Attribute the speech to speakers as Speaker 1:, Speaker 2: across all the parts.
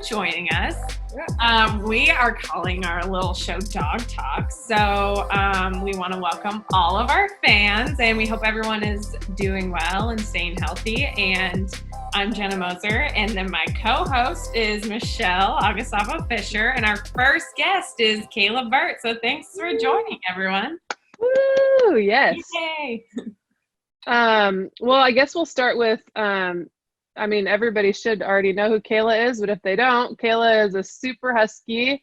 Speaker 1: joining us.
Speaker 2: Yeah.
Speaker 1: We are calling our little show Dog Talk. So we want to welcome all of our fans, and we hope everyone is doing well and staying healthy. And I'm Jenna Moser, and then my co-host is Michelle Augustavo-Fisher, and our first guest is Kayla Burt. So thanks for joining, everyone.
Speaker 3: Woo! Yes.
Speaker 1: Yay!
Speaker 3: Well, I guess we'll start with, everybody should already know who Kayla is, but if they don't, Kayla is a super Husky,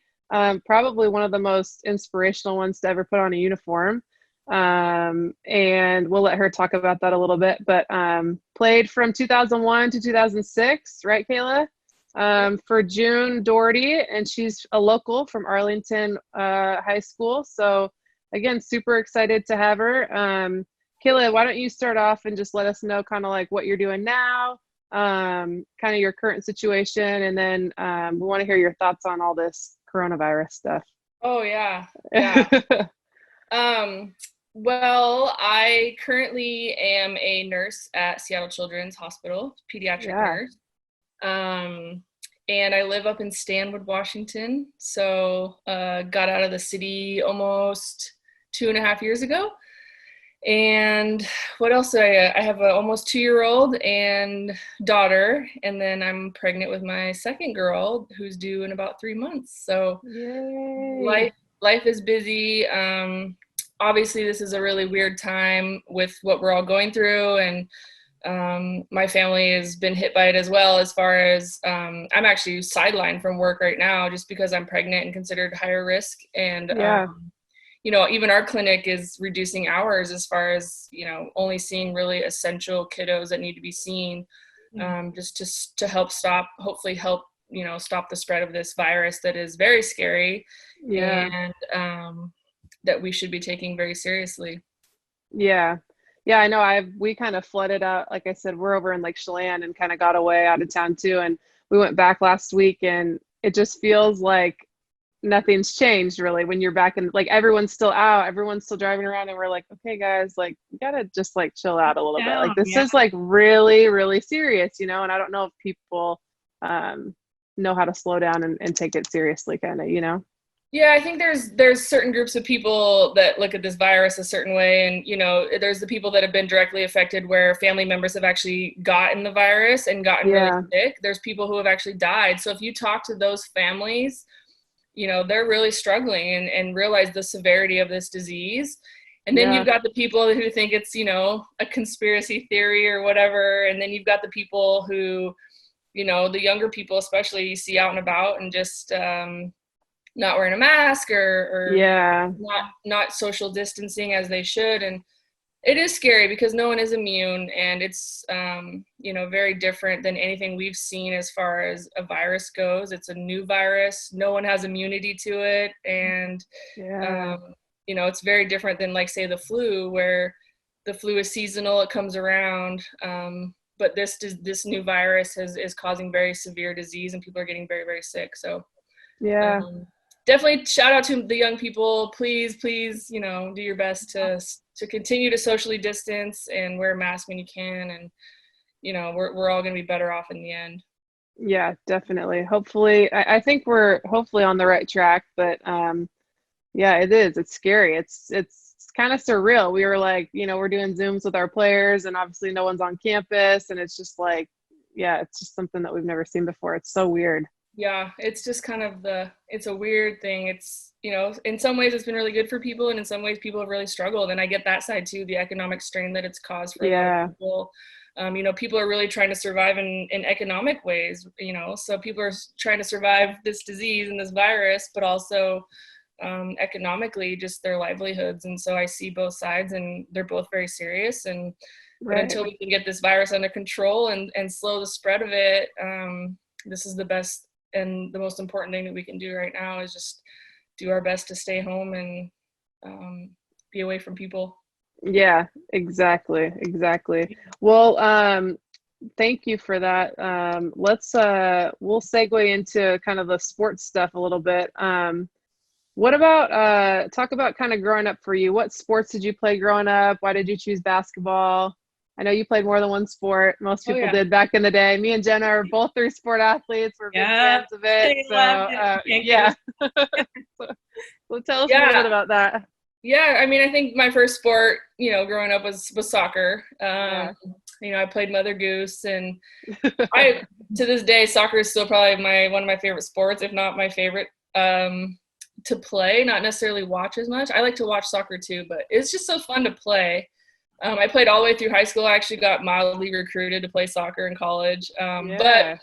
Speaker 3: probably one of the most inspirational ones to ever put on a uniform. And we'll let her talk about that a little bit, but played from 2001 to 2006, right, Kayla? For June Doherty, and she's a local from Arlington High School. So again, super excited to have her. Kayla, why don't you start off and just let us know kind of like what you're doing now, kind of your current situation, and then we want to hear your thoughts on all this coronavirus stuff.
Speaker 2: Oh, yeah. Well, I currently am a nurse at Seattle Children's Hospital, pediatric nurse. And I live up in Stanwood, Washington. So got out of the city almost 2.5 years ago. And what else do I have an almost 2-year-old and daughter, and then I'm pregnant with my second girl who's due in about 3 months. So life is busy. Obviously this is a really weird time with what we're all going through, and my family has been hit by it as well, as far as I'm actually sidelined from work right now just because I'm pregnant and considered higher risk. And even our clinic is reducing hours as far as, only seeing really essential kiddos that need to be seen, just to hopefully help stop the spread of this virus that is very scary and that we should be taking very seriously.
Speaker 3: Yeah, I know. We kind of flooded out. Like I said, we're over in Lake Chelan and kind of got away out of town too. And we went back last week, and it just feels like nothing's changed really when you're back, and like everyone's still out, everyone's still driving around, and we're like, okay guys, like we gotta just like chill out a little bit. Like this is like really, really serious, and I don't know if people know how to slow down and take it seriously kind of,
Speaker 2: Yeah, I think there's certain groups of people that look at this virus a certain way, and there's the people that have been directly affected where family members have actually gotten the virus and gotten really sick. There's people who have actually died. So if you talk to those families, they're really struggling and realize the severity of this disease. And then you've got the people who think it's, a conspiracy theory or whatever. And then you've got the people who, the younger people especially, you see out and about and just not wearing a mask or not social distancing as they should. And it is scary because no one is immune, and it's, very different than anything we've seen as far as a virus goes. It's a new virus. No one has immunity to it. And, it's very different than like, say, the flu, where the flu is seasonal, it comes around. But this new virus is causing very severe disease, and people are getting very, very sick. So definitely shout out to the young people. Please, do your best to continue to socially distance and wear a mask when you can. And, we're all going to be better off in the end.
Speaker 3: Yeah, definitely. Hopefully, I think we're hopefully on the right track, but it is. It's scary. It's kind of surreal. We were like, we're doing Zooms with our players, and obviously no one's on campus, and it's just like, it's just something that we've never seen before. It's so weird.
Speaker 2: Yeah, it's just kind of it's a weird thing. It's, in some ways it's been really good for people, and in some ways people have really struggled. And I get that side too, the economic strain that it's caused for a lot of people. People are really trying to survive in economic ways, so people are trying to survive this disease and this virus, but also economically, just their livelihoods. And so I see both sides, and they're both very serious. And until we can get this virus under control and slow the spread of it, this is the best and the most important thing that we can do right now is just do our best to stay home and be away from people.
Speaker 3: Yeah, exactly. Well, thank you for that. We'll segue into kind of the sports stuff a little bit. What about talk about kind of growing up for you? What sports did you play growing up? Why did you choose basketball? I know you played more than one sport. Most people
Speaker 2: yeah.
Speaker 3: did back in the day. Me and Jenna are both 3-sport athletes. We're big fans of it. So yeah. So tell us a little bit about that.
Speaker 2: Yeah, I mean, I think my first sport, growing up was soccer. I played Mother Goose, and to this day, soccer is still probably one of my favorite sports, if not my favorite to play, not necessarily watch as much. I like to watch soccer too, but it's just so fun to play. I played all the way through high school. I actually got mildly recruited to play soccer in college. But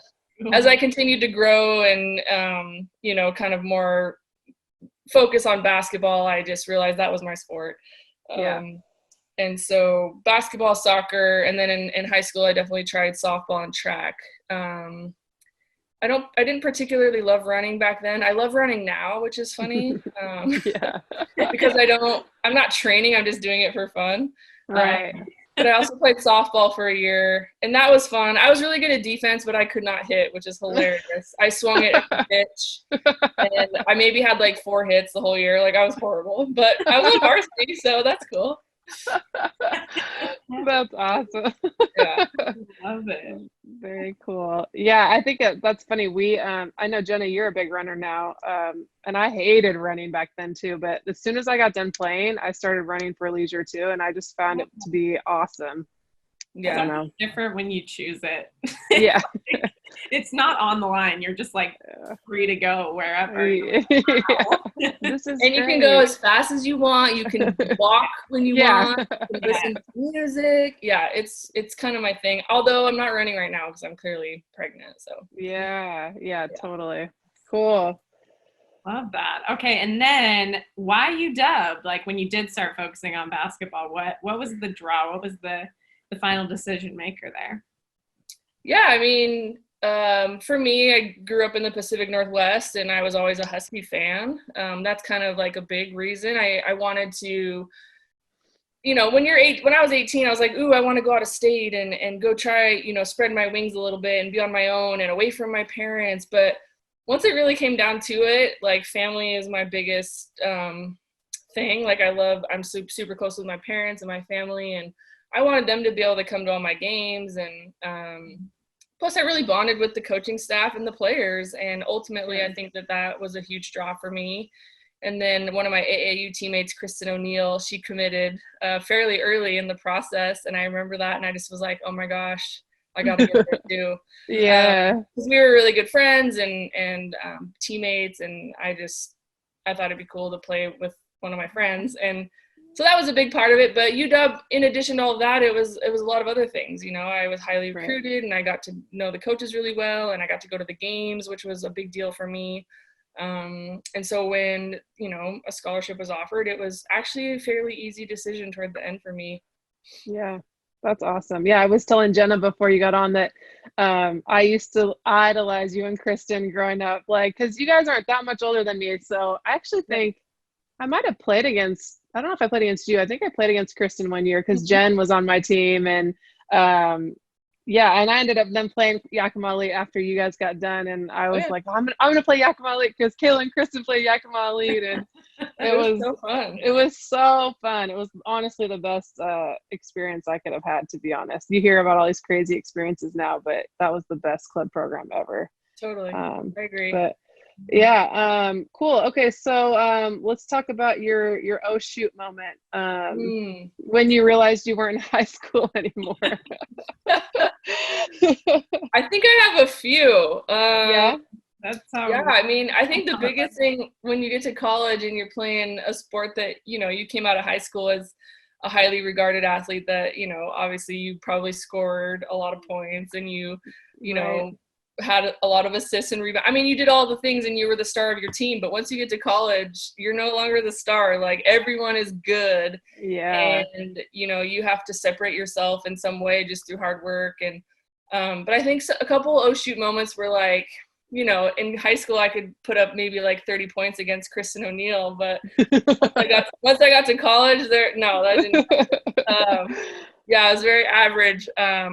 Speaker 2: as I continued to grow and, kind of more focus on basketball, I just realized that was my sport. And so basketball, soccer, and then in high school, I definitely tried softball and track. I didn't particularly love running back then. I love running now, which is funny. Because I'm not training, I'm just doing it for fun.
Speaker 3: Right.
Speaker 2: But I also played softball for a year, and that was fun. I was really good at defense, but I could not hit, which is hilarious. I swung it at the pitch, and I maybe had like 4 hits the whole year. Like, I was horrible, but I was on varsity, so that's cool.
Speaker 3: That's awesome.
Speaker 2: Yeah.
Speaker 1: Love it.
Speaker 3: Very cool. Yeah, I think that's funny. I know, Jenna, you're a big runner now, and I hated running back then too, but as soon as I got done playing, I started running for leisure too, and I just found it to be awesome.
Speaker 2: Yeah.
Speaker 3: I don't know.
Speaker 1: Different when you choose it.
Speaker 3: Yeah.
Speaker 1: It's not on the line. You're just like free to go wherever.
Speaker 3: This is
Speaker 2: and
Speaker 3: great.
Speaker 2: you can go as fast as you want. You can walk when you want. You can listen to music. Yeah, it's kind of my thing. Although I'm not running right now because I'm clearly pregnant. So
Speaker 3: yeah, totally. Cool.
Speaker 1: Love that. Okay, and then why UW? Like, when you did start focusing on basketball, what was the draw? What was the final decision maker there?
Speaker 2: Yeah, I mean, for me, I grew up in the Pacific Northwest, and I was always a Husky fan. That's kind of like a big reason. I wanted to, when I was 18, I was like, ooh, I want to go out of state and go try, spread my wings a little bit and be on my own and away from my parents. But once it really came down to it, like, family is my biggest thing. Like, I'm super close with my parents and my family, and I wanted them to be able to come to all my games. And plus, I really bonded with the coaching staff and the players. And ultimately, I think that was a huge draw for me. And then one of my AAU teammates, Kristen O'Neill, she committed fairly early in the process. And I remember that, and I just was like, oh my gosh, I got to get there too. Because we were really good friends and teammates. And I thought it'd be cool to play with one of my friends. And so that was a big part of it. But UW, in addition to all of that, it was a lot of other things. I was highly recruited, and I got to know the coaches really well, and I got to go to the games, which was a big deal for me. And so when, a scholarship was offered, it was actually a fairly easy decision toward the end for me.
Speaker 3: Yeah, that's awesome. Yeah, I was telling Jenna before you got on that I used to idolize you and Kristen growing up, like, because you guys aren't that much older than me. So I actually think I might have played against, I don't know if I played against you. I think I played against Kristen one year because Jen was on my team. And and I ended up then playing Yakima Elite after you guys got done. And I was like, I'm gonna play Yakima Elite because Kayla and Kristen played Yakima Elite. And it was so fun. It was so fun. It was honestly the best experience I could have had, to be honest. You hear about all these crazy experiences now, but that was the best club program ever.
Speaker 2: Totally. I agree.
Speaker 3: But yeah, cool. Okay, so let's talk about your oh shoot moment when you realized you weren't in high school anymore.
Speaker 2: I think I have a few.
Speaker 1: I
Speaker 2: mean, I think the biggest thing when you get to college and you're playing a sport that you came out of high school as a highly regarded athlete, that obviously you probably scored a lot of points, and you know had a lot of assists and rebounds. I mean, you did all the things and you were the star of your team, but once you get to college, you're no longer the star. Like, everyone is good. Yeah. And, you have to separate yourself in some way just through hard work. And, but I think a couple oh shoot moments were like, in high school, I could put up maybe like 30 points against Kristen O'Neill, but once I got to college that didn't, I was very average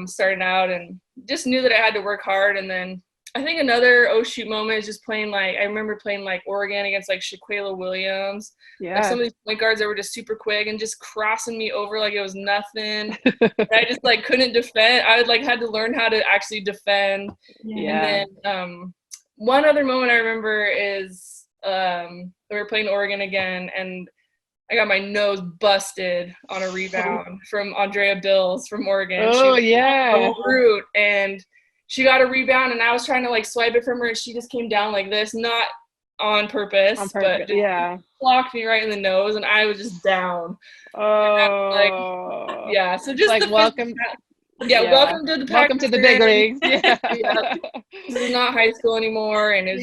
Speaker 2: starting out, and just knew that I had to work hard. And then I think another oh shoot moment is just playing I remember playing Oregon against Shaquilla Williams.
Speaker 3: Yeah.
Speaker 2: Some of these point guards that were just super quick and just crossing me over like it was nothing. I just couldn't defend. I had to learn how to actually defend.
Speaker 3: Yeah.
Speaker 2: And then one other moment I remember is we were playing Oregon again, and I got my nose busted on a rebound from Andrea Bills from Oregon.
Speaker 3: Oh,
Speaker 2: she
Speaker 3: yeah.
Speaker 2: root, and she got a rebound, and I was trying to swipe it from her, and she just came down like this, not on purpose, but just blocked me right in the nose, and I was just down.
Speaker 3: Oh.
Speaker 2: Yeah. So just
Speaker 3: welcome.
Speaker 2: Welcome to the
Speaker 3: welcome to the big leagues. Yeah.
Speaker 2: This is not high school anymore, and it's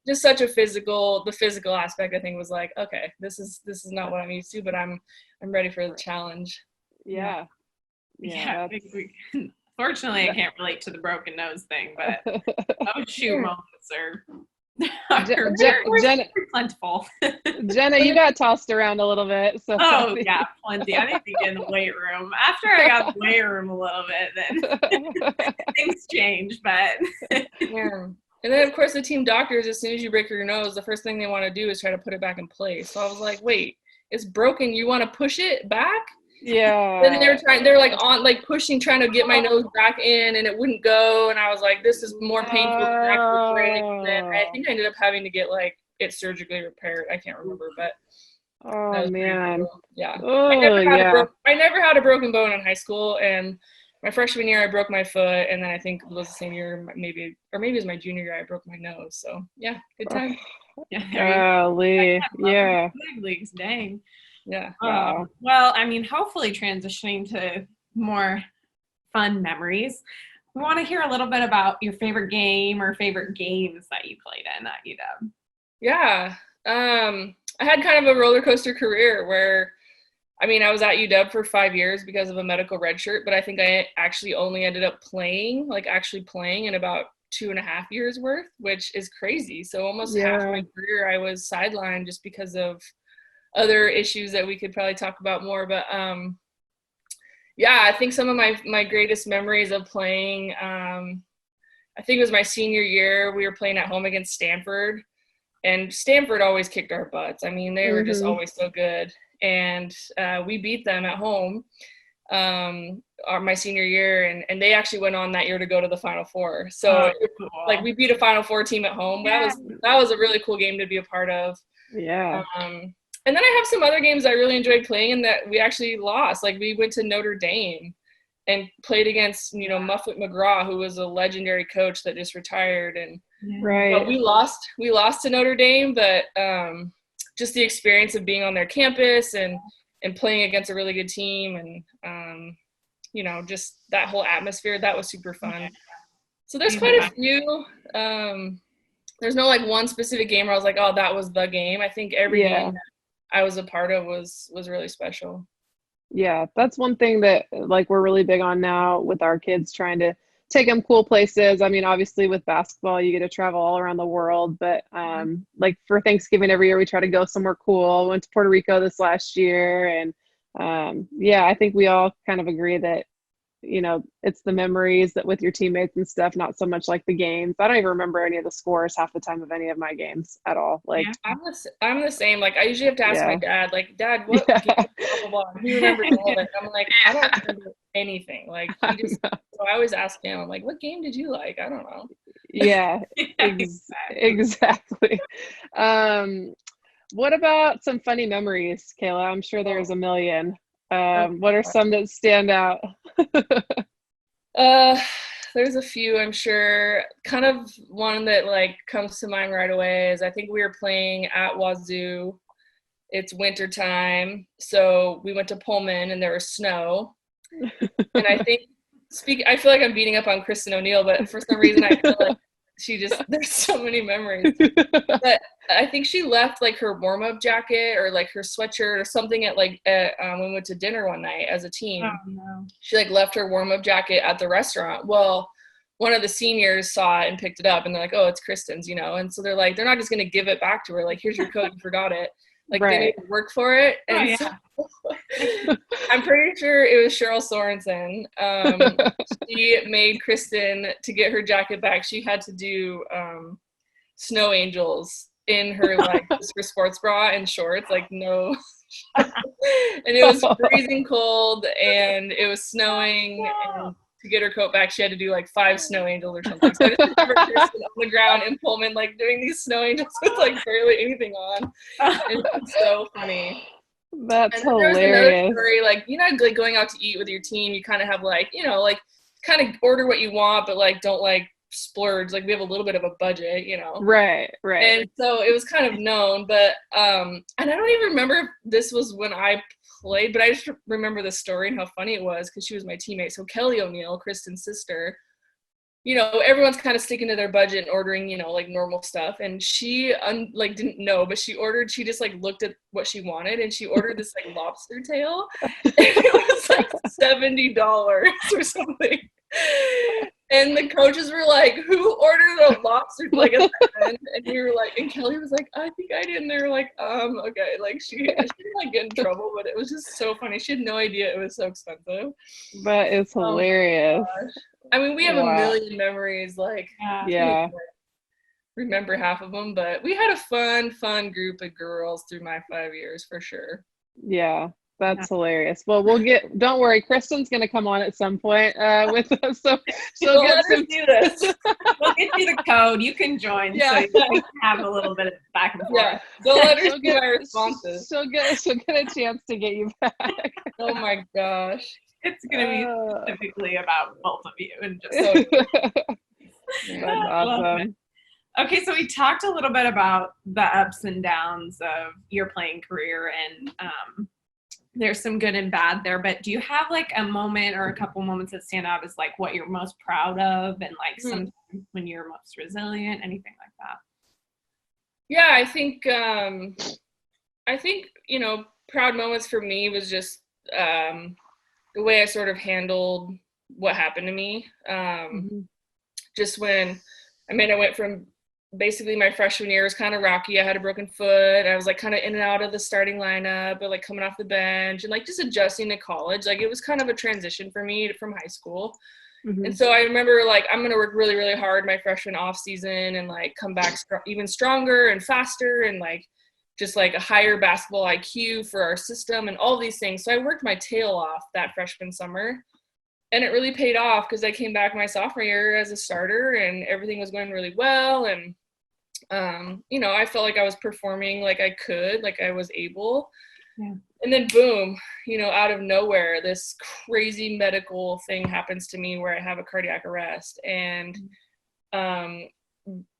Speaker 2: just such a physical. The physical aspect, I think, was okay, this is not what I'm used to, but I'm ready for the challenge.
Speaker 3: Yeah.
Speaker 1: Fortunately, I can't relate to the broken nose thing, but oh shoot, moments are very plentiful.
Speaker 3: Jenna, you got tossed around a little bit. So
Speaker 1: plenty. I need to get in the weight room. After I got in the weight room a little bit, then things changed. But
Speaker 2: and then of course the team doctors, as soon as you break your nose, the first thing they want to do is try to put it back in place. So I was like, wait, it's broken. You want to push it back?
Speaker 3: Yeah.
Speaker 2: Then they're pushing, trying to get my nose back in, and it wouldn't go. And I was like, this is more painful than actual break. And then I think I ended up having to get it surgically repaired. I can't remember, but
Speaker 3: oh man,
Speaker 2: cool. Yeah.
Speaker 3: Oh,
Speaker 2: I never had a broken bone in high school, and my freshman year I broke my foot, and then I think it was the same year, maybe it was my junior year I broke my nose. So yeah, good time.
Speaker 3: Golly, yeah.
Speaker 1: Big leagues, dang.
Speaker 2: Yeah.
Speaker 1: Well, hopefully transitioning to more fun memories, we want to hear a little bit about your favorite game or favorite games that you played in at UW.
Speaker 2: Yeah. I had kind of a roller coaster career where, I was at UW for 5 years because of a medical red shirt, but I think I actually only ended up playing in about 2.5 years worth, which is crazy. So almost half my career I was sidelined just because of other issues that we could probably talk about more. But I think some of my greatest memories of playing, I think it was my senior year. We were playing at home against Stanford, and Stanford always kicked our butts. They were just always so good. And we beat them at home my senior year, and they actually went on that year to go to the Final Four. So
Speaker 1: cool.
Speaker 2: We beat a Final Four team at home.
Speaker 1: Yeah.
Speaker 2: That was a really cool game to be a part of.
Speaker 3: Yeah.
Speaker 2: And then I have some other games I really enjoyed playing and that we actually lost. We went to Notre Dame and played against, Muffet McGraw, who was a legendary coach that just retired. And
Speaker 3: right.
Speaker 2: We lost to Notre Dame, but just the experience of being on their campus and playing against a really good team and, just that whole atmosphere, that was super fun. So there's quite a few. There's no one specific game where I was like, oh, that was the game. I think every game that I was a part of was really special.
Speaker 3: Yeah, that's one thing that we're really big on now with our kids, trying to take them cool places. Obviously with basketball, you get to travel all around the world, but for Thanksgiving every year, we try to go somewhere cool. Went to Puerto Rico this last year. And I think we all kind of agree that, it's the memories that with your teammates and stuff, not so much the games. I don't even remember any of the scores half the time of any of my games at all.
Speaker 2: I'm the same. I usually have to ask my dad, Dad, what game, blah, blah, blah. He remembers all of it. I'm I don't remember anything. He just, so I always ask him, I'm what game did you like? I don't know.
Speaker 3: Yeah, exactly. What about some funny memories, Kayla? I'm sure there's a million. What are some that stand out?
Speaker 2: There's a few, I'm sure. Kind of one that comes to mind right away is I think we were playing at Wazoo. It's winter time, so we went to Pullman and there was snow. And I feel like I'm beating up on Kristen O'Neill, but for some reason I feel there's so many memories. But I think she left her warm-up jacket or her sweatshirt or something at when we went to dinner one night as a team.
Speaker 1: Oh, no.
Speaker 2: She left her warm-up jacket at the restaurant. Well, one of the seniors saw it and picked it up, and they're oh, it's Kristen's, and so they're not just going to give it back to her. Here's your coat, you forgot it. Like
Speaker 3: right.
Speaker 2: they made her work for it. And so I'm pretty sure it was Cheryl Sorensen. She made Kristen, to get her jacket back, she had to do snow angels in her like her sports bra and shorts, like no. And it was freezing cold and it was snowing, and to get her coat back she had to do like 5 snow angels or something. So I just remember Kristen on the ground in Pullman like doing these snow angels with like barely anything on. It's so funny.
Speaker 3: That's
Speaker 2: and
Speaker 3: hilarious.
Speaker 2: There was another story, like, you know, like going out to eat with your team, you kind of have like, you know, like kind of order what you want, but like don't like splurge. Like we have a little bit of a budget, you know.
Speaker 3: Right.
Speaker 2: And so it was kind of known, but and I don't even remember if this was when I played, but I just remember the story and how funny it was because she was my teammate. So Kelly O'Neill, Kristen's sister, you know, everyone's kind of sticking to their budget and ordering, you know, like normal stuff. And she like didn't know, but she just like looked at what she wanted and she ordered this like lobster tail. And it was like $70 or something. And the coaches were like, who ordered a lobster like a and we were like, and Kelly was like, I think I did. And they were like, okay. Like she didn't like get in trouble, but it was just so funny. She had no idea it was so expensive.
Speaker 3: But it's hilarious.
Speaker 2: I mean, we have a million memories, like,
Speaker 3: yeah.
Speaker 2: Remember half of them, but we had a fun group of girls through my 5 years for sure.
Speaker 3: Yeah, that's hilarious. Well, don't worry, Kristen's going to come on at some point with us. So she'll
Speaker 2: get to do this.
Speaker 1: We'll get you the code. You can join. So you can have a little bit of back and forth.
Speaker 2: Yeah, don't let her get my responses.
Speaker 3: She'll get a chance to get you back.
Speaker 2: Oh my gosh.
Speaker 1: It's going to be specifically about both of you. And just
Speaker 3: That's awesome.
Speaker 1: Okay, so we talked a little bit about the ups and downs of your playing career, and there's some good and bad there, but do you have like a moment or a couple moments that stand out as like what you're most proud of and like some when you're most resilient, anything like that?
Speaker 2: Yeah, I think, you know, proud moments for me was just the way I sort of handled what happened to me. Just when, I went from basically my freshman year was kind of rocky. I had a broken foot. I was like kind of in and out of the starting lineup, but like coming off the bench and like just adjusting to college. Like it was kind of a transition for me from high school. And so I remember like, I'm going to work really, really hard my freshman off season and like come back even stronger and faster and like just like a higher basketball IQ for our system and all these things. So I worked my tail off that freshman summer. And it really paid off because I came back my sophomore year as a starter and everything was going really well. And, you know, I felt like I was performing like I could, like I was able. Yeah. And then boom, you know, out of nowhere, this crazy medical thing happens to me where I have a cardiac arrest and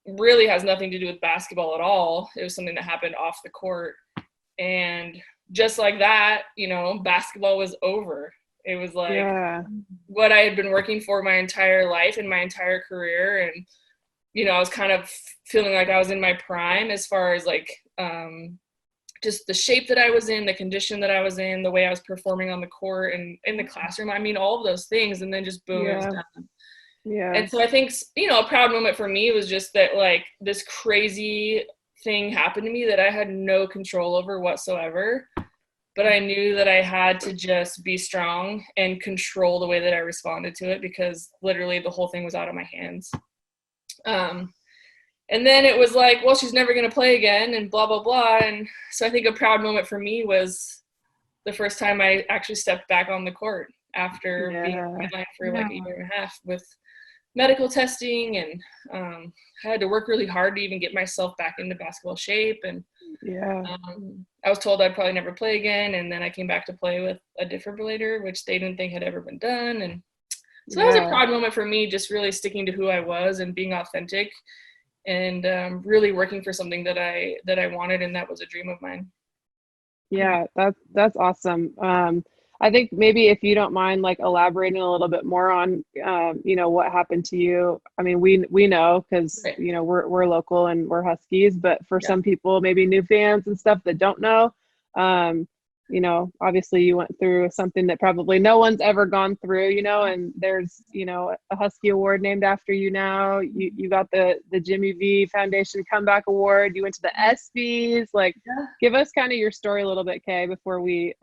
Speaker 2: really has nothing to do with basketball at all. It was something that happened off the court. And just like that, you know, basketball was over. It was like what I had been working for my entire life and my entire career. And, you know, I was kind of feeling like I was in my prime as far as like just the shape that I was in, the condition that I was in, the way I was performing on the court and in the classroom. I mean, all of those things. And then just boom, it was done. Yeah. And so I think, you know, a proud moment for me was just that like this crazy thing happened to me that I had no control over whatsoever. But I knew that I had to just be strong and control the way that I responded to it because literally the whole thing was out of my hands. And then it was like, well, she's never going to play again and blah, blah, blah. And so I think a proud moment for me was the first time I actually stepped back on the court after being sidelined for like a year and a half with medical testing. And I had to work really hard to even get myself back into basketball shape. And I was told I'd probably never play again. And then I came back to play with a defibrillator, which they didn't think had ever been done. And so that was a proud moment for me, just really sticking to who I was and being authentic and really working for something that I wanted. And that was a dream of mine.
Speaker 3: Yeah, that's awesome. I think maybe if you don't mind like elaborating a little bit more on, you know, what happened to you. I mean, we know because, you know, we're local and we're Huskies, but for some people, maybe new fans and stuff that don't know, you know, obviously you went through something that probably no one's ever gone through, you know, and there's, you know, a Husky Award named after you now. You got the Jimmy V Foundation Comeback Award. You went to the ESPYs. Like, give us kind of your story a little bit, Kay, before we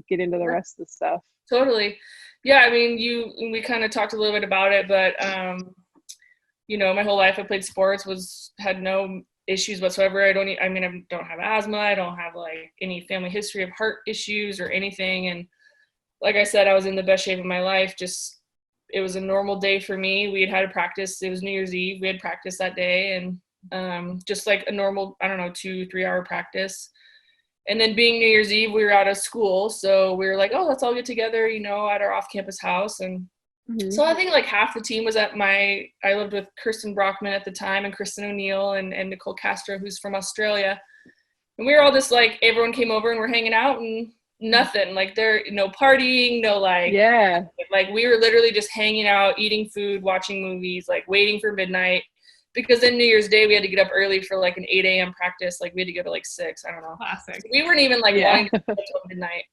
Speaker 3: get into the rest of the stuff.
Speaker 2: Totally. Yeah, I mean, we kind of talked a little bit about it, but, you know, my whole life I played sports, had no issues whatsoever. I don't have asthma. I don't have like any family history of heart issues or anything. And like I said, I was in the best shape of my life. Just, it was a normal day for me. We had a practice. It was New Year's Eve. We had practice that day, and just like a normal, 2-3 hour practice. And then being New Year's Eve, we were out of school. So we were like, oh, let's all get together, you know, at our off-campus house. And so I think like half the team was I lived with Kirsten Brockman at the time, and Kristen O'Neill and Nicole Castro, who's from Australia. And we were all just like, everyone came over and we're hanging out and nothing. Like no partying, no like, like we were literally just hanging out, eating food, watching movies, like waiting for midnight. Because then New Year's Day, we had to get up early for like an 8 a.m. practice. Like we had to go to like 6, I don't know.
Speaker 1: Classic.
Speaker 2: So we weren't even like wanting to go until midnight.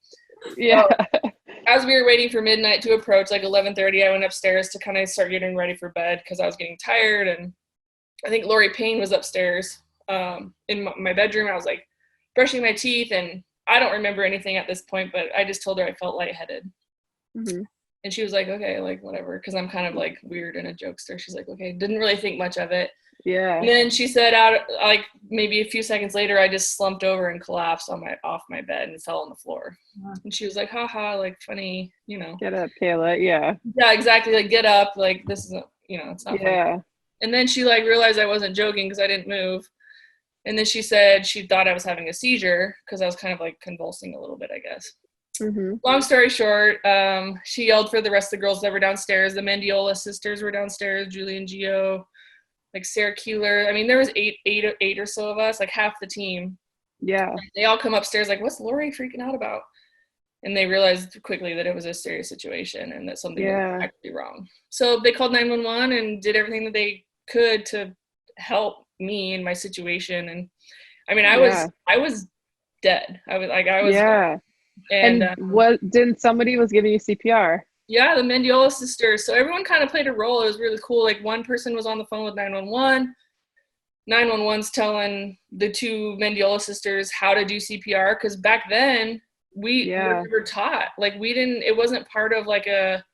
Speaker 3: Yeah.
Speaker 2: So, as we were waiting for midnight to approach, like 11:30, I went upstairs to kind of start getting ready for bed because I was getting tired. And I think Lori Payne was upstairs in my bedroom. I was like brushing my teeth, and I don't remember anything at this point, but I just told her I felt lightheaded. And she was like, okay, like whatever, because I'm kind of like weird and a jokester. She's like, okay, didn't really think much of it.
Speaker 3: Yeah.
Speaker 2: And then she said, like maybe a few seconds later, I just slumped over and collapsed off my bed and fell on the floor. And she was like, haha, like funny, you know.
Speaker 3: Get up, Kayla. Yeah.
Speaker 2: Yeah, exactly. Like, get up. Like, this isn't, you know, it's not funny. And then she like realized I wasn't joking because I didn't move. And then she said she thought I was having a seizure because I was kind of like convulsing a little bit, I guess. Long story short, she yelled for the rest of the girls that were downstairs. The Mendiola sisters were downstairs, Julie and Gio, like Sarah Keeler. I mean, there was eight or so of us, like half the team.
Speaker 3: Yeah.
Speaker 2: And they all come upstairs like, what's Lori freaking out about? And they realized quickly that it was a serious situation and that something was actually wrong. So they called 911 and did everything that they could to help me in my situation. And I mean, I was dead. I was And didn't somebody was giving you CPR? Yeah, the Mendiola sisters. So everyone kind of played a role. It was really cool. Like one person was on the phone with 911. 911's telling the two Mendiola sisters how to do CPR, because back then we were never taught. Like it wasn't part of like an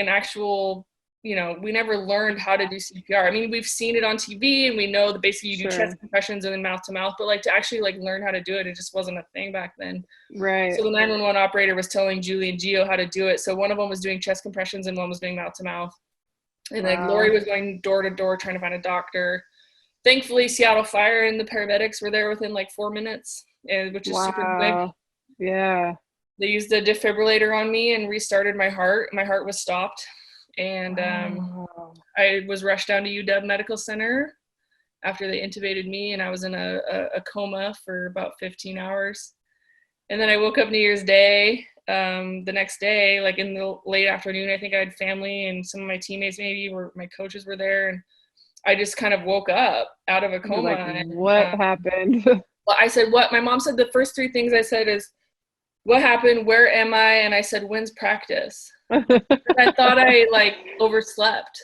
Speaker 2: actual, you know, we never learned how to do CPR. I mean, we've seen it on TV and we know that basically you do chest compressions and then mouth to mouth, but like to actually like learn how to do it, it just wasn't a thing back then.
Speaker 3: Right.
Speaker 2: So the 911 operator was telling Julie and Gio how to do it. So one of them was doing chest compressions and one was doing mouth to mouth. And like Lori was going door to door trying to find a doctor. Thankfully, Seattle Fire and the paramedics were there within like 4 minutes, which is super quick.
Speaker 3: Yeah. They
Speaker 2: used a defibrillator on me and restarted my heart. My heart was stopped. And I was rushed down to UW Medical Center after they intubated me, and I was in a coma for about 15 hours. And then I woke up New Year's Day. The next day, like in the late afternoon, I think I had family and some of my teammates my coaches were there, and I just kind of woke up out of a coma.
Speaker 3: Like, what happened?
Speaker 2: Well, I said, what? My mom said the first 3 things I said is, what happened? Where am I? And I said, when's practice? I thought I like overslept.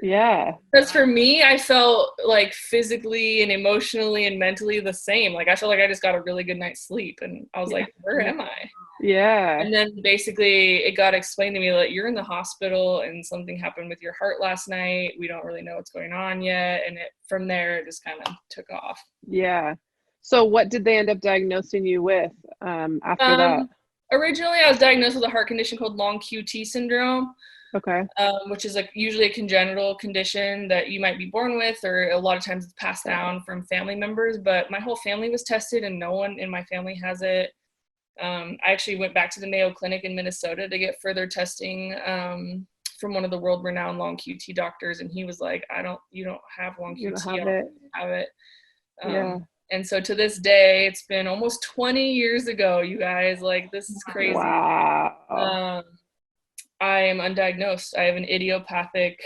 Speaker 3: Yeah.
Speaker 2: Because for me, I felt like physically and emotionally and mentally the same. Like I felt like I just got a really good night's sleep, and I was like, where am I?
Speaker 3: Yeah.
Speaker 2: And then basically it got explained to me that you're in the hospital and something happened with your heart last night. We don't really know what's going on yet. And from there, it just kind of took off.
Speaker 3: Yeah. So what did they end up diagnosing you with after that?
Speaker 2: Originally, I was diagnosed with a heart condition called long QT syndrome.
Speaker 3: Okay.
Speaker 2: Which is like usually a congenital condition that you might be born with, or a lot of times it's passed down from family members. But my whole family was tested and no one in my family has it. I actually went back to the Mayo Clinic in Minnesota to get further testing from one of the world-renowned long QT doctors, and he was like, you don't have long QT.
Speaker 3: You don't have it.
Speaker 2: Yeah. And so to this day, it's been almost 20 years ago, you guys. Like, this is crazy.
Speaker 3: Wow.
Speaker 2: I am undiagnosed. I have an idiopathic,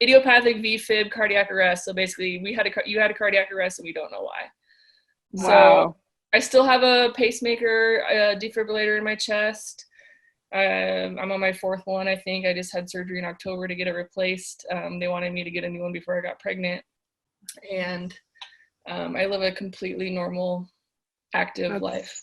Speaker 2: idiopathic VFib cardiac arrest. So basically, you had a cardiac arrest, and we don't know why.
Speaker 3: Wow.
Speaker 2: I still have a pacemaker, a defibrillator in my chest. I'm on my 4th one, I think. I just had surgery in October to get it replaced. They wanted me to get a new one before I got pregnant. And I live a completely normal, active life.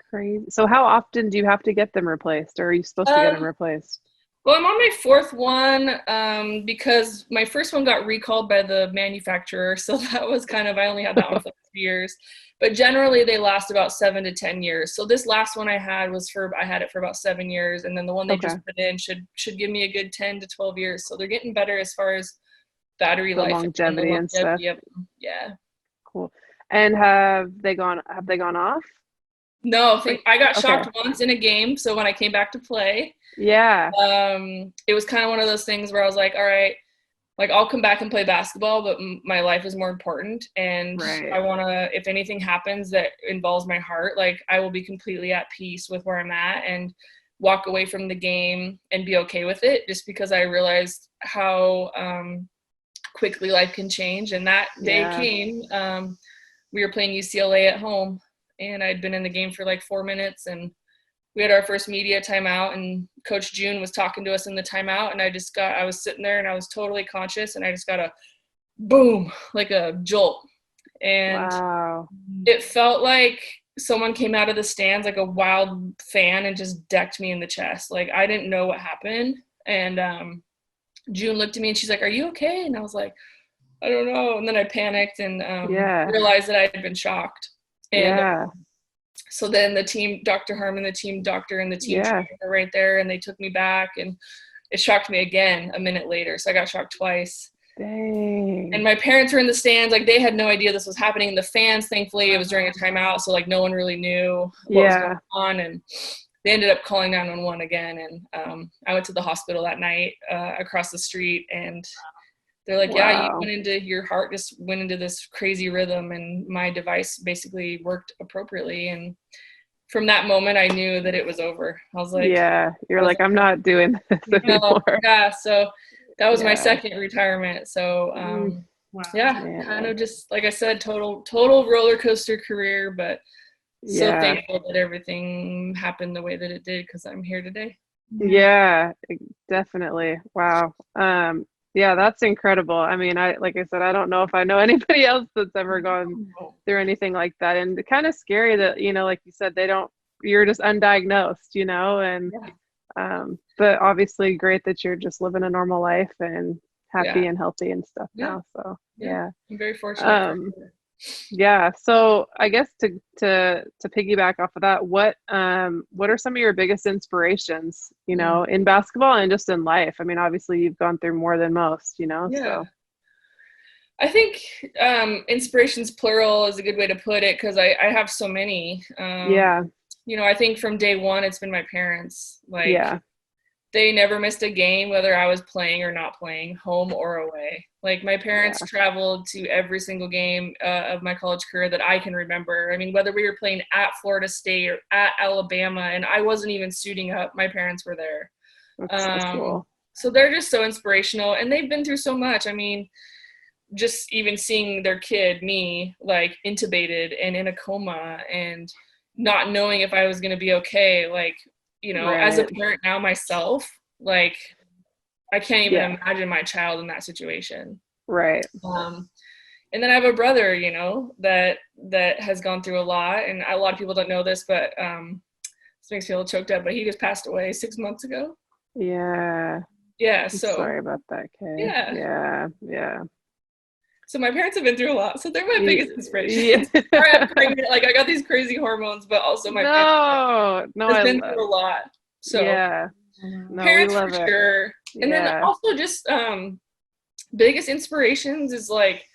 Speaker 3: Crazy. So how often do you have to get them replaced, or are you supposed to get them replaced?
Speaker 2: Well, I'm on my 4th one because my first one got recalled by the manufacturer. So that was I only had that one for 3 years. But generally, they last about 7 to 10 years. So this last one I had I had it for about 7 years. And then the one they just put in should give me a good 10 to 12 years. So they're getting better as far as battery life.
Speaker 3: Longevity and stuff.
Speaker 2: Yep. Yeah.
Speaker 3: Cool. And have they gone off?
Speaker 2: No, I got shocked once in a game. So when I came back to play, it was kind of one of those things where I was like, all right, like I'll come back and play basketball, but my life is more important. And I want to, if anything happens that involves my heart, like I will be completely at peace with where I'm at and walk away from the game and be okay with it, just because I realized how quickly life can change. And that day came, we were playing UCLA at home, and I'd been in the game for like 4 minutes, and we had our first media timeout, and Coach June was talking to us in the timeout, and I was sitting there and I was totally conscious, and I just got a boom, like a jolt. And it felt like someone came out of the stands like a wild fan and just decked me in the chest. Like I didn't know what happened. And June looked at me and she's like, "Are you okay?" And I was like, "I don't know." And then I panicked and realized that I had been shocked. And so then the team, Dr. Harmon, the team doctor, and the team trainer were right there, and they took me back, and it shocked me again a minute later. So I got shocked twice.
Speaker 3: Dang.
Speaker 2: And my parents were in the stands, like they had no idea this was happening. The fans, thankfully, it was during a timeout, so like no one really knew what was going on. And they ended up calling 911 again. And I went to the hospital that night across the street, and they're like, your heart just went into this crazy rhythm, and my device basically worked appropriately. And from that moment, I knew that it was over. I was like,
Speaker 3: I'm not doing this anymore.
Speaker 2: So that was my second retirement. So, kind of just, like I said, total roller coaster career, but so thankful that everything happened the way that it did, because I'm here today.
Speaker 3: Yeah, definitely. Wow. Yeah, that's incredible. I mean, like I said, I don't know if I know anybody else that's ever gone through anything like that. And kind of scary that, like you said, you're just undiagnosed, and but obviously great that you're just living a normal life and happy and healthy and stuff now. So I'm
Speaker 2: very fortunate.
Speaker 3: So I guess to piggyback off of that, what are some of your biggest inspirations, in basketball and just in life? I mean, obviously you've gone through more than most, so.
Speaker 2: I think inspirations plural is a good way to put it, because I have so many. I think from day one it's been my parents. They never missed a game, whether I was playing or not playing, home or away. Like my parents traveled to every single game of my college career that I can remember. I mean, whether we were playing at Florida State or at Alabama, and I wasn't even suiting up, my parents were there.
Speaker 3: That's so cool.
Speaker 2: So they're just so inspirational, and they've been through so much. I mean, just even seeing their kid, me, like intubated and in a coma and not knowing if I was going to be okay, like, as a parent now myself, like I can't even imagine my child in that situation.
Speaker 3: Right.
Speaker 2: And then I have a brother, that has gone through a lot, and a lot of people don't know this, but this makes me a little choked up, but he just passed away 6 months ago.
Speaker 3: Yeah.
Speaker 2: Yeah.
Speaker 3: I'm
Speaker 2: so
Speaker 3: sorry about that, Kay. Yeah.
Speaker 2: So my parents have been through a lot, so they're my biggest inspiration. I'm pregnant, like I got these crazy hormones, but also my parents has been through a lot. So parents for sure. And then also just biggest inspirations is like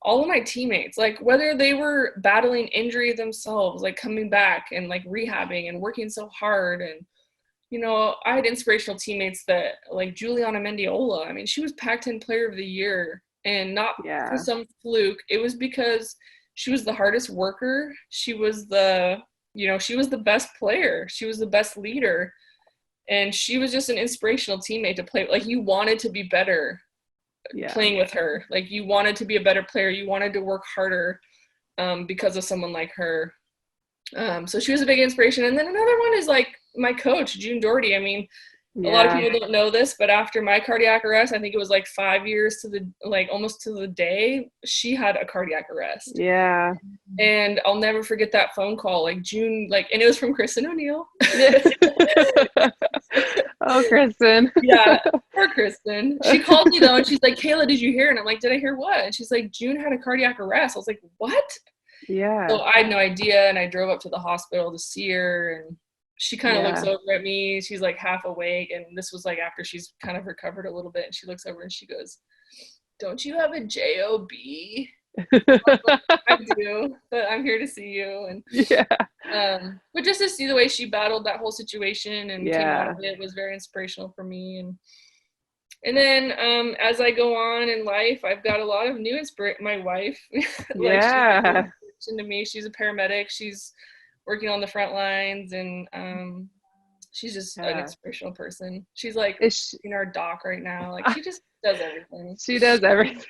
Speaker 2: all of my teammates, like whether they were battling injury themselves, like coming back and like rehabbing and working so hard. And I had inspirational teammates that, like Juliana Mendiola, I mean, she was Pac-10 Player of the Year. And not for some fluke. It was because she was the hardest worker. She was she was the best player. She was the best leader. And she was just an inspirational teammate to play. Like, you wanted to be better playing with her. Like, you wanted to be a better player. You wanted to work harder because of someone like her. So she was a big inspiration. And then another one is like my coach, June Doherty. I mean, a lot of people don't know this, but after my cardiac arrest, I think it was like 5 years to the, like almost to the day, she had a cardiac arrest.
Speaker 3: Yeah.
Speaker 2: And I'll never forget that phone call, like June, like, and it was from Kristen O'Neill.
Speaker 3: Oh, Kristen.
Speaker 2: Yeah, poor Kristen. She called me though, and she's like, Kayla, did you hear? And I'm like, did I hear what? And she's like, June had a cardiac arrest. I was like, what?
Speaker 3: Yeah.
Speaker 2: So I had no idea, and I drove up to the hospital to see her, and she kind of looks over at me. She's like half awake, and this was like after she's kind of recovered a little bit, and she looks over and she goes, don't you have a job? I do, but I'm here to see you. And but just to see the way she battled that whole situation and came out of it was very inspirational for me. And then as I go on in life, I've got a lot of new inspiration. My wife, like she's to me. She's a paramedic. She's working on the front lines, and she's just an inspirational person. She's like in our dock right now. Like she just does everything.
Speaker 3: She does everything.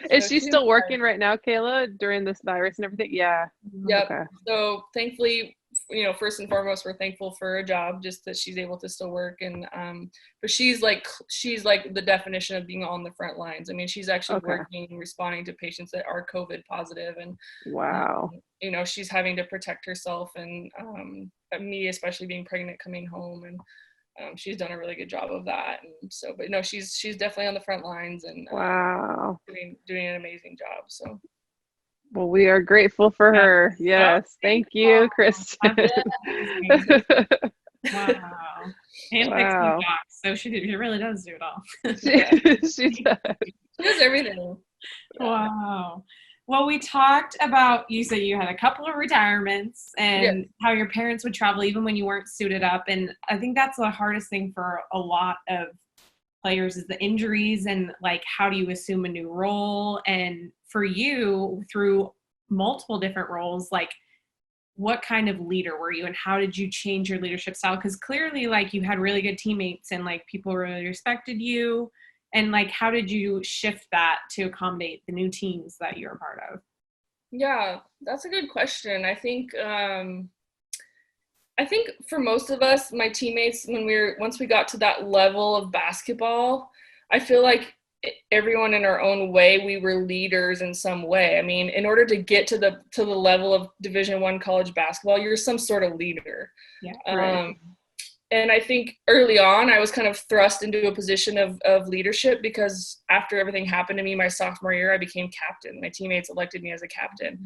Speaker 3: Is
Speaker 2: So
Speaker 3: she still working right now, Kayla, during this virus and everything? Yeah.
Speaker 2: Yep.
Speaker 3: Okay.
Speaker 2: So thankfully, you know, first and foremost, we're thankful for a job, just that she's able to still work. And but she's like the definition of being on the front lines. I mean, she's actually working, responding to patients that are COVID positive, and you know, she's having to protect herself, and me, especially being pregnant, coming home, and she's done a really good job of that. And so, but no, she's definitely on the front lines, and doing an amazing job. So.
Speaker 3: Well, we are grateful for her. Yes. Thank you, Kristen.
Speaker 1: Wow. And fixing docs. So she really does do it all.
Speaker 3: She does.
Speaker 2: She does everything.
Speaker 1: Wow. Well, we talked about, you said you had a couple of retirements and how your parents would travel even when you weren't suited up. And I think that's the hardest thing for a lot of players is the injuries and like, how do you assume a new role? And for you, through multiple different roles, like what kind of leader were you and how did you change your leadership style? Because clearly like you had really good teammates and like people really respected you. And like, how did you shift that to accommodate the new teams that you're a part of?
Speaker 2: Yeah, that's a good question. I think for most of us, my teammates, once we got to that level of basketball, I feel like everyone in our own way, we were leaders in some way. I mean, in order to get to the level of Division I college basketball, you're some sort of leader.
Speaker 1: Yeah. Right.
Speaker 2: And I think early on, I was kind of thrust into a position of leadership because after everything happened to me my sophomore year, I became captain. My teammates elected me as a captain.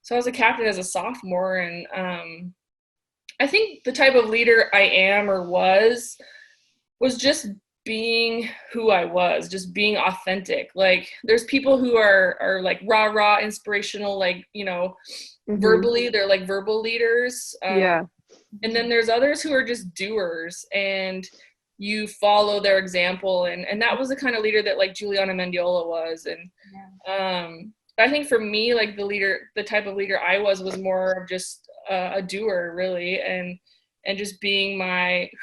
Speaker 2: So I was a captain as a sophomore, and I think the type of leader I am or was just being who I was, just being authentic. Like there's people who are like rah, inspirational, like, you know, verbally, they're like verbal leaders. And then there's others who are just doers and you follow their example. And that was the kind of leader that like Juliana Mendiola was. And I think for me, like the type of leader I was more of just a doer really. And just being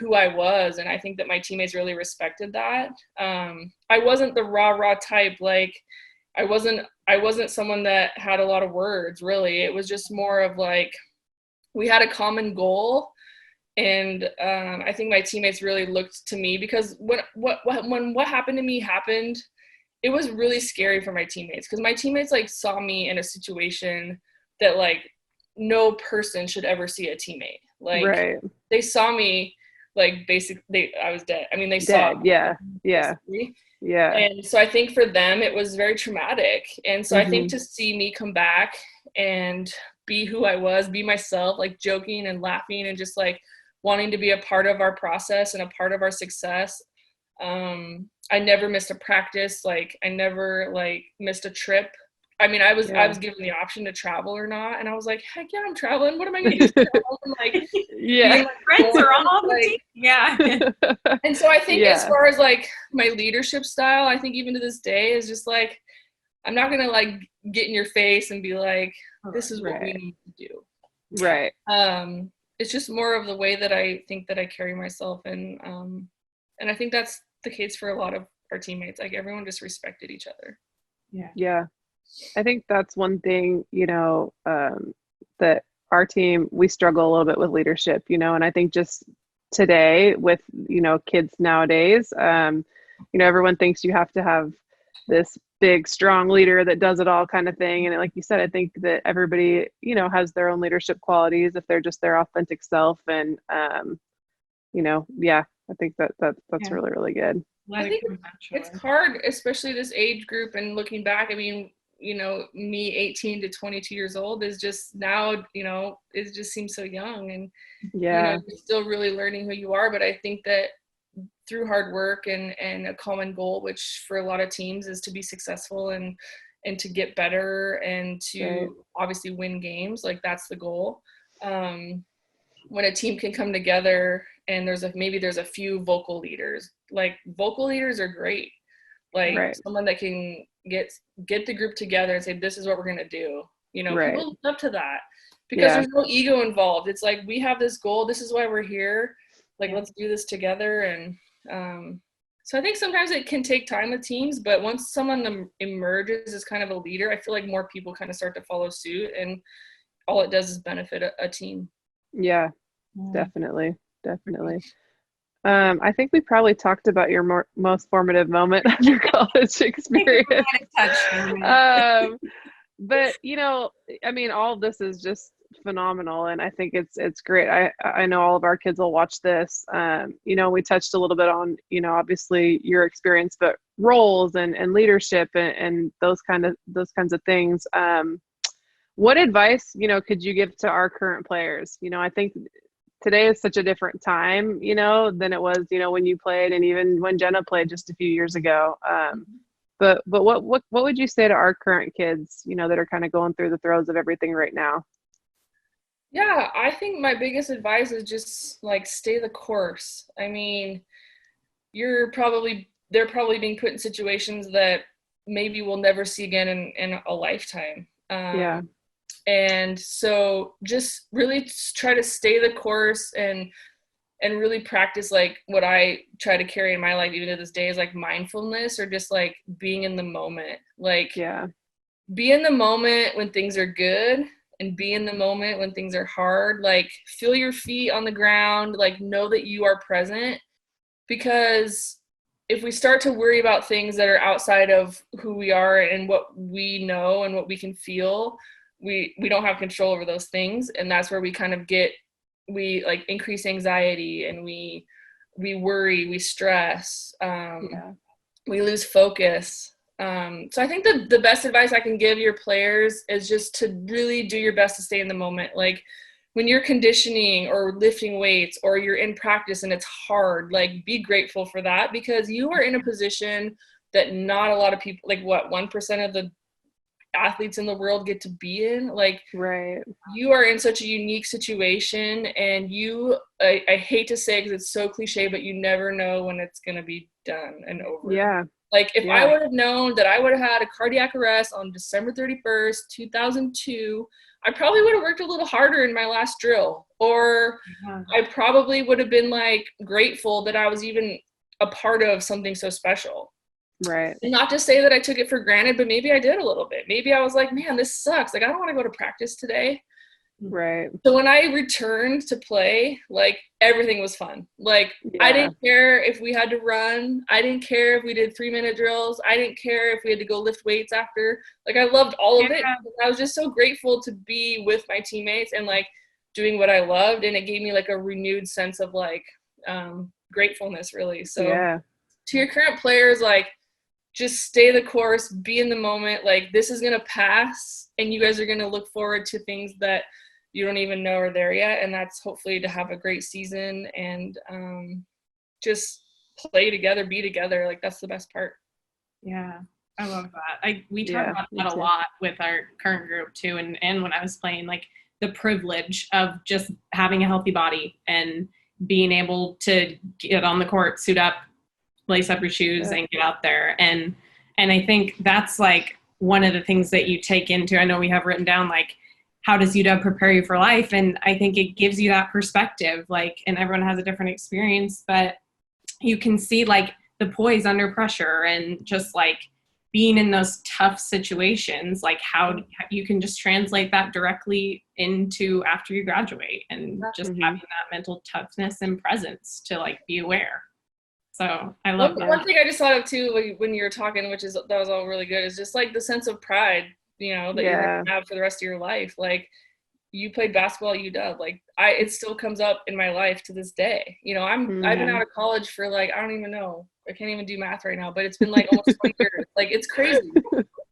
Speaker 2: who I was. And I think that my teammates really respected that. I wasn't the rah type. Like I wasn't someone that had a lot of words really. It was just more of like, we had a common goal. And I think my teammates really looked to me because when what happened to me happened, it was really scary for my teammates because my teammates like saw me in a situation that like no person should ever see a teammate. Like they saw me like basically I was dead. I mean, they saw me. Yeah. And so I think for them, it was very traumatic. And so I think to see me come back and be who I was, be myself, like joking and laughing and just like wanting to be a part of our process and a part of our success. I never missed a practice. Like I never like missed a trip. I mean, I was given the option to travel or not. And I was like, heck yeah, I'm traveling. What am I going to do? And like,
Speaker 1: my friends are all on the team. Yeah.
Speaker 2: And so I think as far as like my leadership style, I think even to this day is just like, I'm not going to like get in your face and be like, this is what we need to do.
Speaker 3: Right.
Speaker 2: It's just more of the way that I think that I carry myself. And I think that's the case for a lot of our teammates. Like everyone just respected each other.
Speaker 3: Yeah. I think that's one thing, you know, that our team, we struggle a little bit with leadership, you know, and I think just today with, you know, kids nowadays, you know, everyone thinks you have to have this big, strong leader that does it all kind of thing. And like you said, I think that everybody, you know, has their own leadership qualities if they're just their authentic self. And, you know, yeah, I think that's really, really good.
Speaker 2: I think it's hard, especially this age group. And looking back, I mean, you know, me 18 to 22 years old is just now, you know, it just seems so young, and you know, you're still really learning who you are. But I think that through hard work and a common goal, which for a lot of teams is to be successful and to get better and to obviously win games, like that's the goal. When a team can come together and there's a few vocal leaders, like vocal leaders are great. Like someone that can get the group together and say, this is what we're going to do. You know, people look up to that because there's no ego involved. It's like, we have this goal. This is why we're here. Like, let's do this together. And so I think sometimes it can take time with teams, but once someone emerges as kind of a leader, I feel like more people kind of start to follow suit, and all it does is benefit a team.
Speaker 3: Yeah, definitely. I think we probably talked about your most formative moment of your college experience. But you know, I mean, all of this is just phenomenal, and I think it's great. I know all of our kids will watch this. You know, we touched a little bit on, you know, obviously your experience, but roles and leadership and those kinds of things. What advice, you know, could you give to our current players? You know, I think today is such a different time, you know, than it was, you know, when you played, and even when Jenna played just a few years ago. But what would you say to our current kids, you know, that are kind of going through the throes of everything right now?
Speaker 2: Yeah, I think my biggest advice is just like stay the course. I mean, they're probably being put in situations that maybe we'll never see again in a lifetime. And so just really try to stay the course and really practice like what I try to carry in my life even to this day is like mindfulness, or just like being in the moment. Like be in the moment when things are good, and be in the moment when things are hard. Like feel your feet on the ground, like know that you are present, because if we start to worry about things that are outside of who we are and what we know and what we can feel, we don't have control over those things. And that's where we kind of we like increase anxiety, and we worry, we stress, we lose focus. So I think the best advice I can give your players is just to really do your best to stay in the moment. Like when you're conditioning or lifting weights or you're in practice and it's hard, like be grateful for that, because you are in a position that not a lot of people, like 1% of the athletes in the world get to be in. Like you are in such a unique situation, and I hate to say it because it's so cliche, but you never know when it's going to be done and over. Like if I would have known that I would have had a cardiac arrest on December 31st, 2002, I probably would have worked a little harder in my last drill, or I probably would have been like grateful that I was even a part of something so special. And not to say that I took it for granted, but maybe I did a little bit. Maybe I was like, man, this sucks. Like, I don't want to go to practice today. So when I returned to play, like everything was fun. Like I didn't care if we had to run. I didn't care if we did 3-minute drills. I didn't care if we had to go lift weights after. Like I loved all of it. I was just so grateful to be with my teammates and like doing what I loved. And it gave me like a renewed sense of like gratefulness, really. So to your current players, like, just stay the course, be in the moment. Like this is going to pass, and you guys are going to look forward to things that you don't even know are there yet. And that's hopefully to have a great season and just play together, be together. Like that's the best part.
Speaker 1: Yeah, I love that. We talk about that a lot with our current group too. And when I was playing, like the privilege of just having a healthy body and being able to get on the court, suit up, lace up your shoes and get out there. And I think that's like one of the things that you take into, I know we have written down, like, how does UW prepare you for life? And I think it gives you that perspective, like, and everyone has a different experience, but you can see like the poise under pressure and just like being in those tough situations, like how you can just translate that directly into after you graduate, and just having that mental toughness and presence to like be aware. So I love that.
Speaker 2: One thing I just thought of too when you were talking, that was all really good, is just like the sense of pride, that you're gonna have for the rest of your life. Like, you played basketball at UW. Like, it still comes up in my life to this day. I've been out of college for like, I don't even know. I can't even do math right now, but it's been like almost 20 years. Like, it's crazy.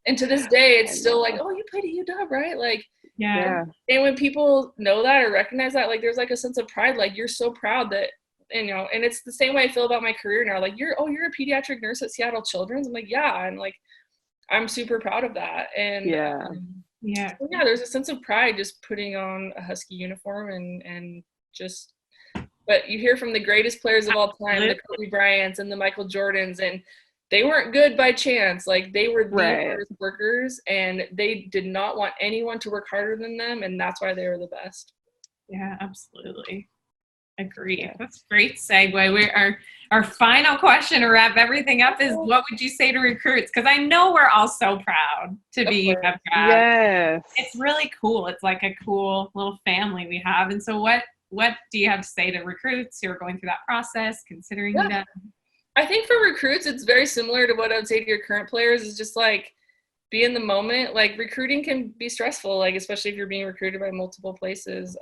Speaker 2: And to this day, it's still like, oh, you played at UW, right? Like,
Speaker 1: yeah.
Speaker 2: And when people know that or recognize that, like, there's like a sense of pride. Like, you're so proud that, and it's the same way I feel about my career now. Like, you're a pediatric nurse at Seattle Children's. I'm like, yeah. And like, I'm super proud of that. And there's a sense of pride just putting on a Husky uniform and just, but you hear from the greatest players of all time, the Kobe Bryants and the Michael Jordans, and they weren't good by chance. Like, they were the hardest workers, and they did not want anyone to work harder than them, and that's why they were the best.
Speaker 1: Yeah, absolutely. Agree. That's a great segue. Our final question to wrap everything up is, what would you say to recruits? Because I know we're all so proud to be UW grads.
Speaker 3: Yes.
Speaker 1: It's really cool. It's like a cool little family we have. And so what do you have to say to recruits who are going through that process, considering UW?
Speaker 2: I think for recruits, it's very similar to what I would say to your current players, is just like, be in the moment. Like, recruiting can be stressful, like, especially if you're being recruited by multiple places.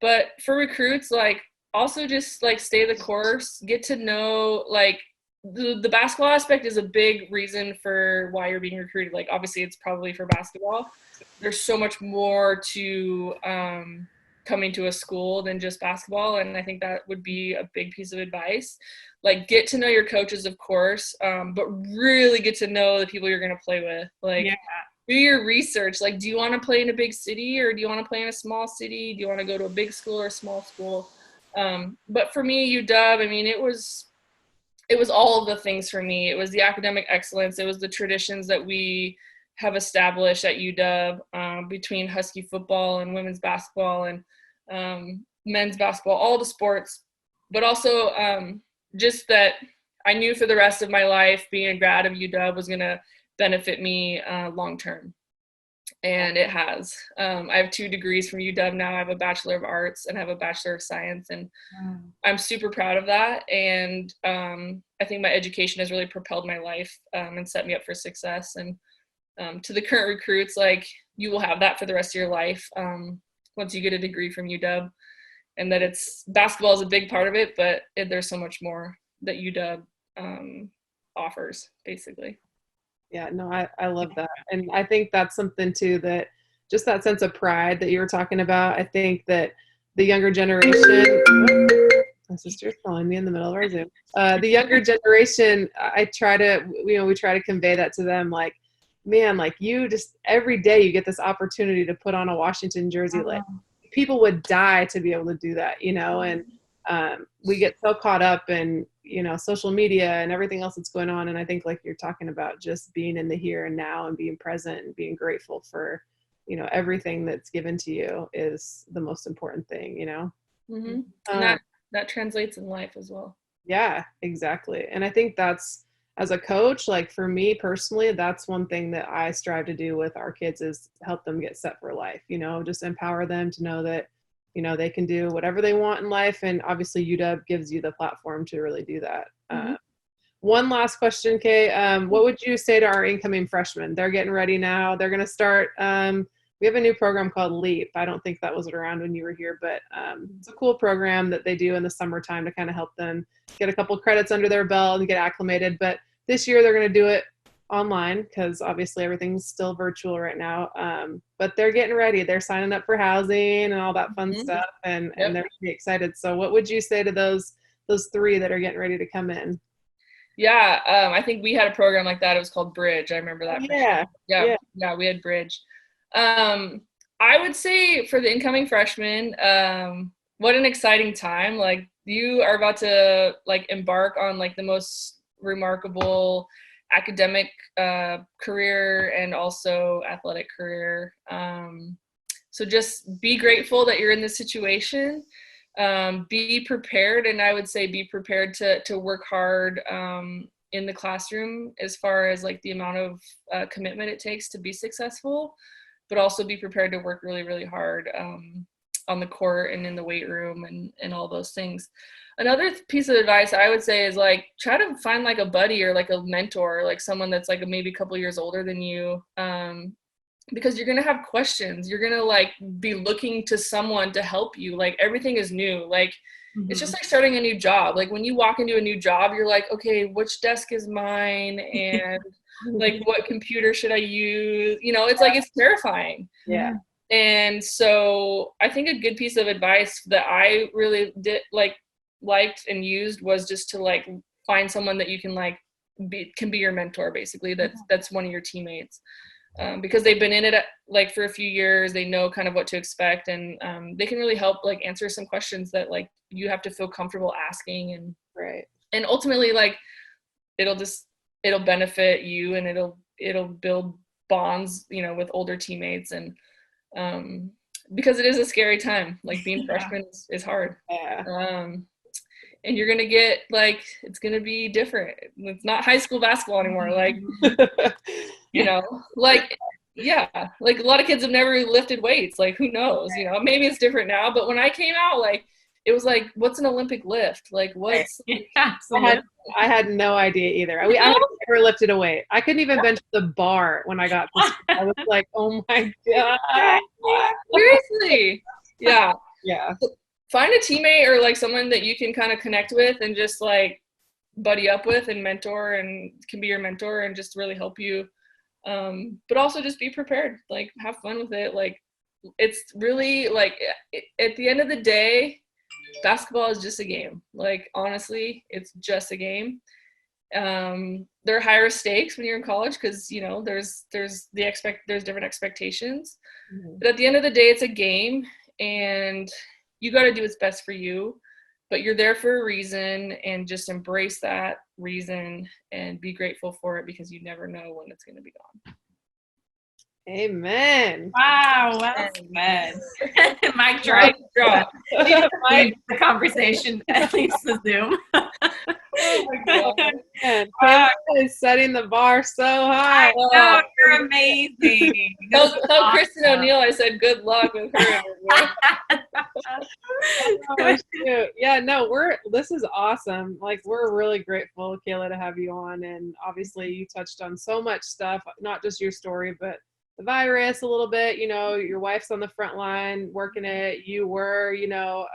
Speaker 2: But for recruits, like, also just like stay the course, get to know, like, the basketball aspect is a big reason for why you're being recruited. Like, obviously it's probably for basketball. There's so much more to coming to a school than just basketball. And I think that would be a big piece of advice. Like, get to know your coaches, of course, but really get to know the people you're going to play with. Like, do your research. Like, do you want to play in a big city, or do you want to play in a small city? Do you want to go to a big school or a small school? But for me, UW, I mean, it was all of the things for me. It was the academic excellence. It was the traditions that we have established at UW, between Husky football and women's basketball and men's basketball, all the sports. But also just that I knew for the rest of my life, being a grad of UW was going to benefit me long term, and it has. I have 2 degrees from UW now. I have a Bachelor of Arts and I have a Bachelor of Science, and I'm super proud of that. And I think my education has really propelled my life and set me up for success. And to the current recruits, like, you will have that for the rest of your life once you get a degree from UW, and that basketball is a big part of it, but there's so much more that UW offers, basically.
Speaker 3: Yeah, no, I love that. And I think that's something too, that just that sense of pride that you were talking about. I think that the younger generation, my sister's calling me in the middle of our Zoom. The younger generation, we try to convey that to them. Like, man, like, you just, every day you get this opportunity to put on a Washington jersey. Like, people would die to be able to do that, and we get so caught up in, social media and everything else that's going on. And I think, like you're talking about, just being in the here and now and being present and being grateful for, everything that's given to you is the most important thing,
Speaker 2: Mm-hmm. And that translates in life as well.
Speaker 3: Yeah, exactly. And I think that's, as a coach, like, for me personally, that's one thing that I strive to do with our kids, is help them get set for life, just empower them to know that, they can do whatever they want in life. And obviously UW gives you the platform to really do that. One last question, Kay. What would you say to our incoming freshmen? They're getting ready now. They're going to start. We have a new program called LEAP. I don't think that was around when you were here, but it's a cool program that they do in the summertime to kind of help them get a couple credits under their belt and get acclimated. But this year they're going to do it online, because obviously everything's still virtual right now. But they're getting ready. They're signing up for housing and all that fun stuff, and they're really excited. So what would you say to those 3 that are getting ready to come in?
Speaker 2: Yeah, I think we had a program like that. It was called Bridge. I remember that. Yeah, we had Bridge. I would say for the incoming freshmen, what an exciting time. Like, you are about to, like, embark on, like, the most remarkable academic career and also athletic career. So just be grateful that you're in this situation. Be prepared, and I would say be prepared to work hard in the classroom as far as like the amount of commitment it takes to be successful, but also be prepared to work really, really hard on the court and in the weight room and all those things. Another piece of advice I would say is like try to find like a buddy or like a mentor, like someone that's like maybe a couple years older than you, because you're gonna have questions. You're gonna like be looking to someone to help you. Like everything is new. Like it's just like starting a new job. Like when you walk into a new job, you're like, okay, which desk is mine, and like what computer should I use? You know, it's like it's terrifying.
Speaker 3: Yeah.
Speaker 2: And so I think a good piece of advice that I really liked and used was just to like find someone that you can like can be your mentor, basically. That's one of your teammates, because they've been in it like for a few years. They know kind of what to expect, and they can really help like answer some questions that like you have to feel comfortable asking. And
Speaker 3: right.
Speaker 2: And ultimately, like it'll benefit you, and it'll build bonds, you know, with older teammates. And because it is a scary time, like being freshman is hard.
Speaker 3: Yeah.
Speaker 2: And you're gonna get like, it's gonna be different. It's not high school basketball anymore. Like, you know, like, yeah, like a lot of kids have never lifted weights. Like, who knows? You know, maybe it's different now. But when I came out, like, it was like, what's an Olympic lift? Like, what's?
Speaker 3: I had no idea either. I never lifted a weight. I couldn't even bench the bar when I got to school. I was like, oh my God.
Speaker 2: Seriously. Yeah.
Speaker 3: Yeah.
Speaker 2: Find a teammate or like someone that you can kind of connect with and just like buddy up with and mentor, and can be your mentor and just really help you. But also just be prepared, like have fun with it. Like it's really like at the end of the day, basketball is just a game. Like honestly, it's just a game. There are higher stakes when you're in college because, you know, there's different expectations. Mm-hmm. But at the end of the day, it's a game, and you got to do what's best for you, but you're there for a reason, and just embrace that reason and be grateful for it, because you never know when it's going to be gone.
Speaker 3: Amen.
Speaker 1: Wow, well said. Mic drop. The conversation, at least the Zoom.
Speaker 3: Oh my God. Man, Kayla is setting the bar so high.
Speaker 1: I know, you're amazing.
Speaker 2: Tell Kristen O'Neill I said good luck with her.
Speaker 3: Oh, shoot. Yeah, no, this is awesome. Like, we're really grateful, Kayla, to have you on. And obviously you touched on so much stuff, not just your story, but the virus a little bit. You know, your wife's on the front line working it. You were, you know,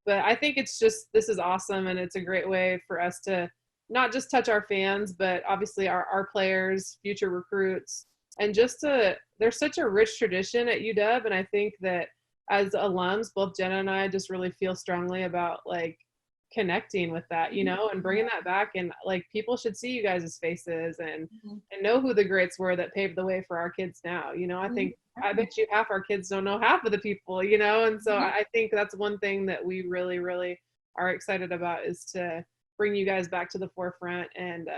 Speaker 3: but I think this is awesome, and it's a great way for us to not just touch our fans, but obviously our players, future recruits, and there's such a rich tradition at UW, and I think that as alums, both Jenna and I just really feel strongly about like connecting with that, you know, and bringing that back, and like people should see you guys' faces and know who the greats were that paved the way for our kids now. You know, I bet you half our kids don't know half of the people, you know, and so I think that's one thing that we really, really are excited about, is to bring you guys back to the forefront and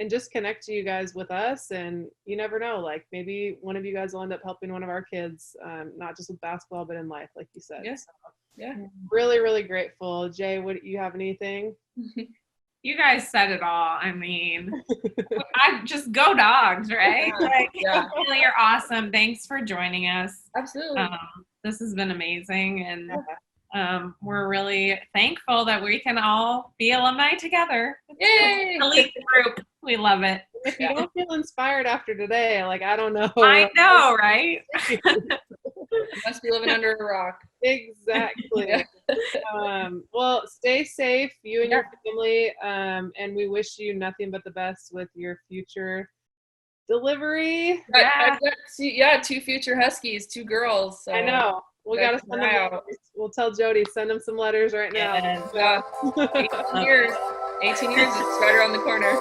Speaker 3: just connect you guys with us. And you never know, like maybe one of you guys will end up helping one of our kids, not just with basketball, but in life, like you said.
Speaker 2: Yes. Yeah.
Speaker 3: Really, really grateful. Jay, what you have anything?
Speaker 1: You guys said it all. I mean, I just go Dogs, right?
Speaker 2: Yeah.
Speaker 1: Really, you're awesome. Thanks for joining us.
Speaker 2: Absolutely.
Speaker 1: This has been amazing, and we're really thankful that we can all be alumni together.
Speaker 2: Yay!
Speaker 1: Elite group. We love it.
Speaker 3: If you don't feel inspired after today, like, I don't know.
Speaker 1: I know, right?
Speaker 2: Must be living under a rock.
Speaker 3: Exactly. Well, stay safe, you and your family, and we wish you nothing but the best with your future delivery.
Speaker 2: I've got two future Huskies, 2 girls. So
Speaker 3: I know. We got to send them out. We'll tell Jody, send them some letters right now.
Speaker 2: Yeah. 18 years. 18 years, it's right around the corner.